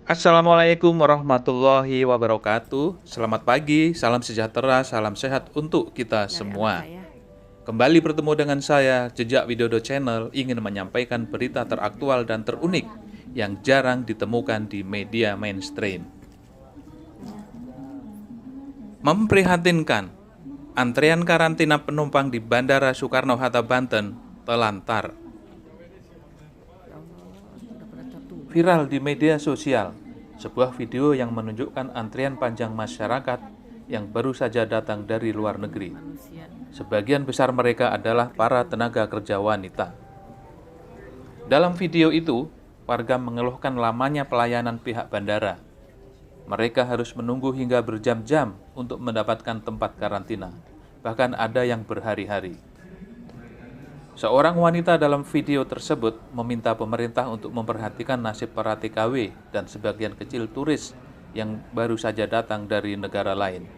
Assalamualaikum warahmatullahi wabarakatuh. Selamat pagi, salam sejahtera, salam sehat untuk kita Dari anak semua. saya. Kembali bertemu dengan saya, Jejak Widodo Channel ingin menyampaikan berita teraktual dan terunik yang jarang ditemukan di media mainstream. Memprihatinkan, antrean karantina penumpang di Bandara Soekarno-Hatta, Banten telantar. Ya Allah, udah pada tertutup. Viral di media sosial, sebuah video yang menunjukkan antrian panjang masyarakat yang baru saja datang dari luar negeri. Manusia. Sebagian besar mereka adalah para tenaga kerja wanita. Dalam video itu, warga mengeluhkan lamanya pelayanan pihak bandara. Mereka harus menunggu hingga berjam-jam untuk mendapatkan tempat karantina. Bahkan ada yang berhari-hari. Seorang wanita dalam video tersebut meminta pemerintah untuk memperhatikan nasib para TKW dan sebagian kecil turis yang baru saja datang dari negara lain.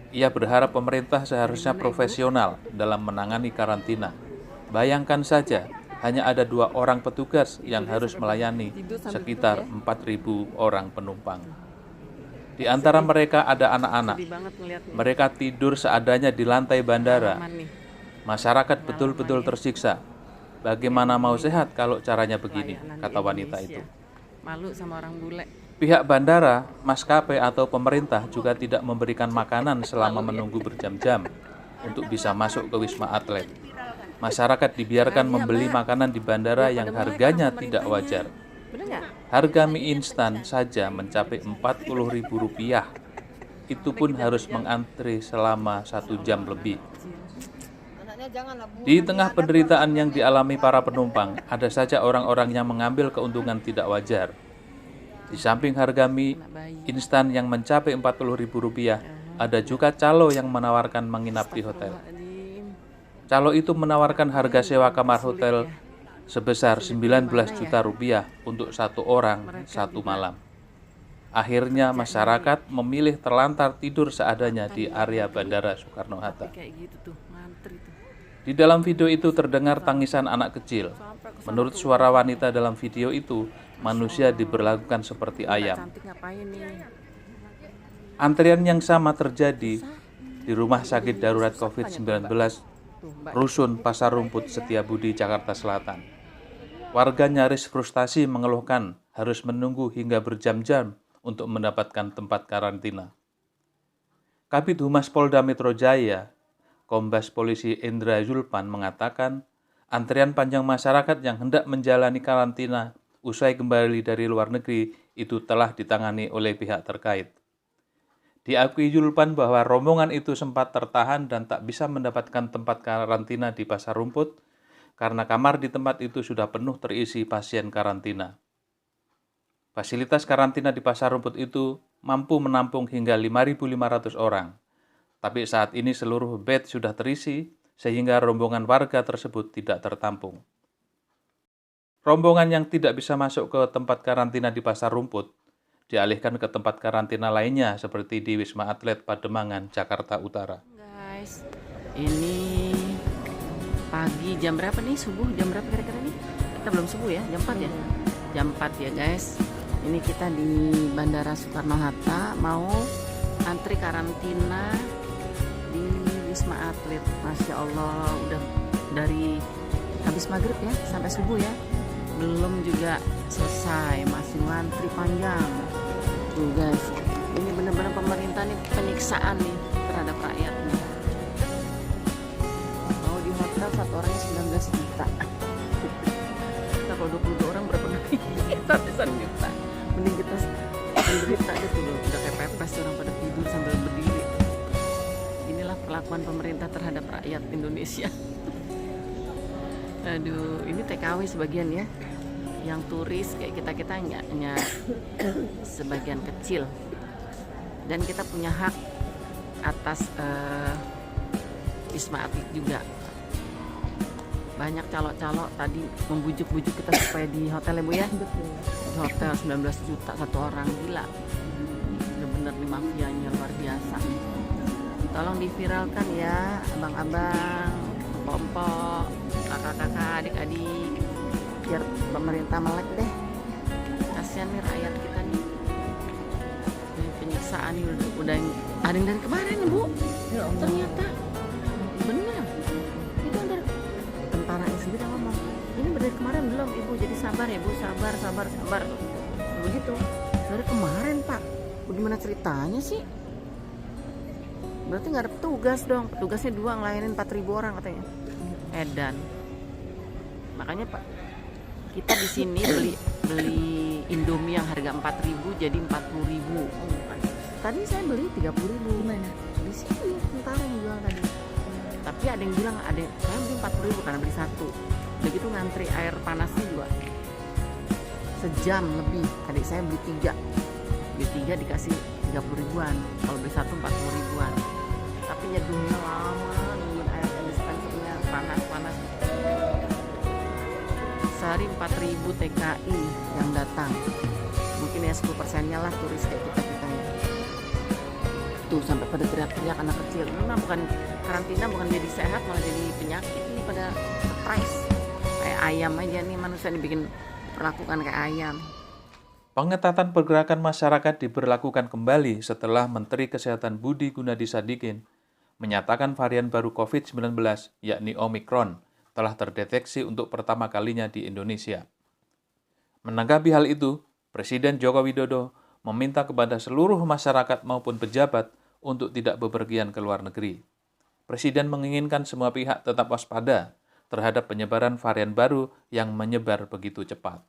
Ia berharap pemerintah seharusnya profesional dalam menangani karantina. Bayangkan saja, hanya ada 2 orang petugas yang harus melayani sekitar 4.000 orang penumpang. Di antara mereka ada anak-anak. Sedih banget ngeliatnya. Mereka tidur seadanya di lantai bandara. Aman nih. Masyarakat betul-betul tersiksa. Bagaimana mau sehat kalau caranya begini, Pelayanan di kata wanita itu. Indonesia. Malu sama orang bule. Pihak bandara, maskapai atau pemerintah juga tidak memberikan makanan selama menunggu berjam-jam untuk bisa masuk ke Wisma Atlet. Masyarakat dibiarkan membeli makanan di bandara yang harganya tidak wajar. Bener nggak? Harga mie instan saja mencapai Rp40.000. Itu pun harus mengantri selama 1 jam lebih. Di tengah penderitaan yang dialami para penumpang, ada saja orang-orang yang mengambil keuntungan tidak wajar. Di samping harga mie instan yang mencapai Rp40.000, ada juga calo yang menawarkan menginap di hotel. Calo itu menawarkan harga sewa kamar hotel sebesar Rp19 juta untuk 1 orang 1 malam. Akhirnya masyarakat memilih terlantar tidur seadanya di area Bandara Soekarno-Hatta. Kayak gitu tuh, ngantri tuh. Di dalam video itu terdengar tangisan anak kecil. Menurut suara wanita dalam video itu, manusia diberlakukan seperti ayam. Cantik ngapain nih? Antrian yang sama terjadi di Rumah Sakit Darurat COVID-19 Rusun Pasar Rumput Setiabudi, Jakarta Selatan. Warga nyaris frustasi mengeluhkan harus menunggu hingga berjam-jam untuk mendapatkan tempat karantina. Kabid Humas Polda Metro Jaya, Kombes Polisi Indra Zulpan mengatakan, antrian panjang masyarakat yang hendak menjalani karantina usai kembali dari luar negeri itu telah ditangani oleh pihak terkait. Diakui Zulpan bahwa rombongan itu sempat tertahan dan tak bisa mendapatkan tempat karantina di Pasar Rumput karena kamar di tempat itu sudah penuh terisi pasien karantina. Fasilitas karantina di Pasar Rumput itu mampu menampung hingga 5.500 orang. Tapi saat ini seluruh bed sudah terisi sehingga rombongan warga tersebut tidak tertampung. Rombongan yang tidak bisa masuk ke tempat karantina di Pasar Rumput dialihkan ke tempat karantina lainnya seperti di Wisma Atlet Pademangan, Jakarta Utara. Guys, ini pagi jam berapa nih? Subuh jam berapa kira-kira nih? Kita belum subuh ya, jam 4 ya? Jam 4 ya guys. Ini kita di Bandara Soekarno-Hatta mau antri karantina di Wisma Atlet. Masya Allah, udah dari habis maghrib ya sampai subuh ya, belum juga selesai, masih ngantri panjang tuh guys. Ini benar-benar pemerintah nih penyiksaan nih terhadap rakyatnya. Mau di hotel 1 orangnya 19 juta. Kita kalau 22 orang berapa nih? Ratusan juta. Mending kita menderita gitu loh, udah kayak pepes orang pada tidur sambil berdiri. Inilah perlakuan pemerintah terhadap rakyat Indonesia. Aduh, ini TKW sebagian ya. Yang turis kayak kita hanya sebagian kecil. Dan kita punya hak atas Wisma Atlet juga. Banyak calo-calo tadi membujuk-bujuk kita supaya di hotel ya Bu ya. Di hotel 19 juta 1 orang, gila. Bener-bener nih mafianya luar biasa. Tolong diviralkan ya abang-abang, empok-empok, kakak-kakak, adik-adik, biar pemerintah melek deh. Kasihan nih rakyat kita nih. Ada yang dari kemarin, Bu. Ternyata benar. Itu ada tentaranya sendiri yang ngomong. Ini dari kemarin belum, Ibu. Jadi sabar ya, Bu. Sabar. Begitu. Dari kemarin, Pak. Bagaimana ceritanya sih? Berarti nggak ada petugas dong. Petugasnya 2 ngelayanin 4.000 orang katanya. Edan. Makanya Pak, kita di sini beli Indomie yang harga 4.000 jadi 40.000. Tadi saya beli 30.000. Gimana? Di sini tentara yang jual tadi. Tapi ada yang bilang saya beli 40.000 karena beli 1. Begitu ngantri air panasnya juga sejam lebih. Adik saya beli 3. Beli 3 dikasih 30.000-an. Kalau beli 1 40.000-an. Tapi nyeduhnya lama, nungguin air dispensernya panas. Sehari 4.000 TKI yang datang. Mungkin ya 10%-nya lah turis kayak kita ya. Tuh sampai pada teriak-teriak anak kecil. Ini mah bukan karantina, bukan jadi sehat, malah jadi penyakit. Ini pada stres. Kayak ayam aja nih, manusia dibikin perlakukan kayak ayam. Pengetatan pergerakan masyarakat diberlakukan kembali setelah Menteri Kesehatan Budi Gunadi Sadikin menyatakan varian baru COVID-19, yakni Omikron, telah terdeteksi untuk pertama kalinya di Indonesia. Menanggapi hal itu, Presiden Joko Widodo meminta kepada seluruh masyarakat maupun pejabat untuk tidak bepergian ke luar negeri. Presiden menginginkan semua pihak tetap waspada terhadap penyebaran varian baru yang menyebar begitu cepat.